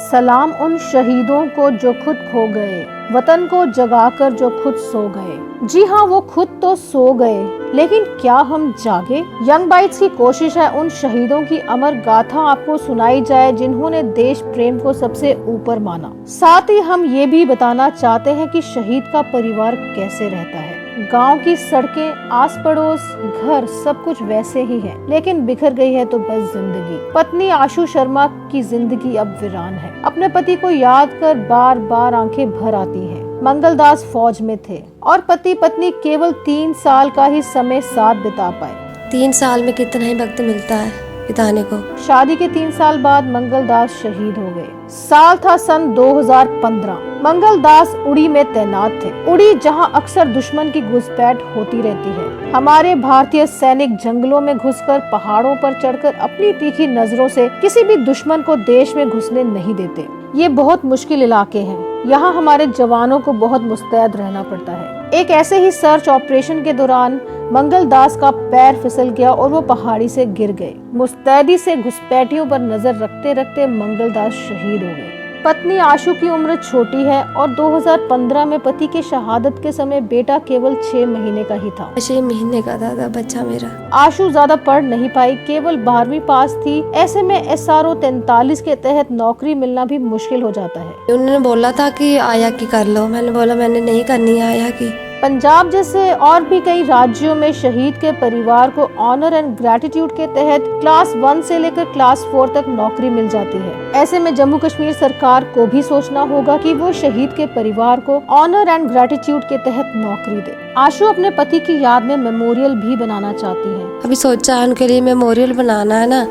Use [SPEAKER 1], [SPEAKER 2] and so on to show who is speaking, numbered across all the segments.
[SPEAKER 1] सलाम उन शहीदों को जो खुद खो गए, वतन को जगाकर जो खुद सो गए। जी हाँ, वो खुद तो सो गए, लेकिन क्या हम जागे? यंग बाइट्स की कोशिश है उन शहीदों की अमर गाथा आपको सुनाई जाए जिन्होंने देश प्रेम को सबसे ऊपर माना। साथ ही हम ये भी बताना चाहते हैं कि शहीद का परिवार कैसे रहता है। गांव की सड़कें, आस पड़ोस, घर सब कुछ वैसे ही है, लेकिन बिखर गई है तो बस जिंदगी। पत्नी आशु शर्मा की जिंदगी अब वीरान है। अपने पति को याद कर बार बार आंखें भर आती हैं। मंगलदास फौज में थे और पति पत्नी केवल 3 साल का ही समय साथ बिता पाए।
[SPEAKER 2] 3 साल में कितना ही वक्त मिलता है बिताने को।
[SPEAKER 1] शादी के 3 साल बाद मंगलदास शहीद हो गए। साल था सन 2015। मंगलदास उड़ी में तैनात थे। उड़ी जहां अक्सर दुश्मन की घुसपैठ होती रहती है। हमारे भारतीय सैनिक जंगलों में घुसकर, पहाड़ों पर चढ़कर अपनी तीखी नजरों से किसी भी दुश्मन को देश में घुसने नहीं देते। ये बहुत मुश्किल इलाके हैं। यहाँ हमारे जवानों को बहुत मुस्तैद रहना पड़ता है। एक ऐसे ही सर्च ऑपरेशन के दौरान मंगलदास का पैर फिसल गया और वो पहाड़ी से गिर गए। मुस्तैदी से घुसपैठियों पर नजर रखते रखते मंगलदास शहीद हो गए। पत्नी आशु की उम्र छोटी है और 2015 में पति के शहादत के समय बेटा केवल 6 महीने का ही था।
[SPEAKER 2] 6 महीने का था बच्चा मेरा।
[SPEAKER 1] आशु ज्यादा पढ़ नहीं पाई, केवल 12वीं पास थी। ऐसे में SRO 43 के तहत नौकरी मिलना भी मुश्किल हो जाता है।
[SPEAKER 2] उन्होंने बोला था कि आया की कर लो, मैंने बोला मैंने नहीं करनी है आया की।
[SPEAKER 1] पंजाब जैसे और भी कई राज्यों में शहीद के परिवार को ऑनर एंड ग्रेटिट्यूड के तहत क्लास 1 से लेकर क्लास 4 तक नौकरी मिल जाती है। ऐसे में जम्मू कश्मीर सरकार को भी सोचना होगा कि वो शहीद के परिवार को ऑनर एंड ग्रेटिट्यूड के तहत नौकरी दे। आशु अपने पति की याद में मेमोरियल भी बनाना चाहती है।
[SPEAKER 2] अभी सोचा उनके लिए मेमोरियल बनाना है ना,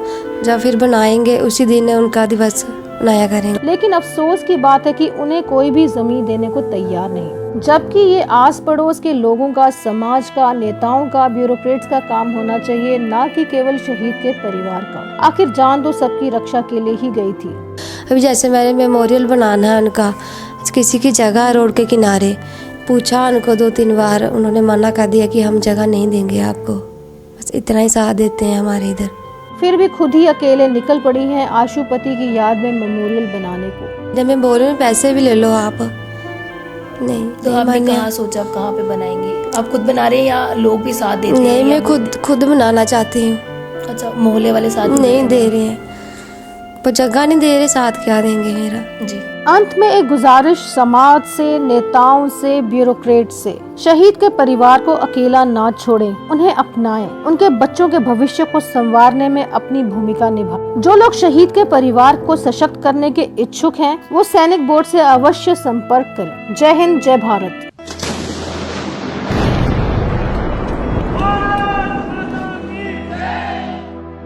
[SPEAKER 2] जब फिर बनाएंगे उसी दिन उनका दिवस बनाया करेंगे।
[SPEAKER 1] लेकिन अफसोस की बात है कि उन्हें कोई भी जमीन देने को तैयार नहीं, जबकि ये आस पड़ोस के लोगों का, समाज का, नेताओं का, ब्यूरोक्रेट्स का काम होना चाहिए, ना कि केवल शहीद के परिवार का। आखिर जान तो सबकी रक्षा के लिए ही गई थी।
[SPEAKER 2] अभी जैसे मैंने मेमोरियल बनाना है उनका किसी की जगह रोड के किनारे, पूछा उनको 2-3 बार, उन्होंने मना कर दिया कि हम जगह नहीं देंगे आपको। बस इतना ही साथ देते हैं हमारे इधर।
[SPEAKER 1] फिर भी खुद ही अकेले निकल पड़ी हैं आशु पति की याद में मेमोरियल बनाने को।
[SPEAKER 2] जब मैं बोल रही हूँ पैसे भी ले लो आप, नहीं
[SPEAKER 3] तो आपने कहाँ सोचा आप कहाँ पे बनाएंगे? आप खुद बना रहे हैं या लोग भी साथ देते हैं?
[SPEAKER 2] नहीं, मैं खुद बनाना चाहती हूँ।
[SPEAKER 3] अच्छा, मोहल्ले वाले साथ
[SPEAKER 2] नहीं दे रहे हैं, पर जगह नहीं दे रहे, साथ क्या देंगे मेरा
[SPEAKER 1] जी। अंत में एक गुजारिश समाज से, नेताओं से, ब्यूरोक्रेट से, शहीद के परिवार को अकेला ना छोड़ें, उन्हें अपनाएं, उनके बच्चों के भविष्य को संवारने में अपनी भूमिका निभाएं। जो लोग शहीद के परिवार को सशक्त करने के इच्छुक हैं, वो सैनिक बोर्ड से अवश्य संपर्क करें। जय हिंद, जय भारत।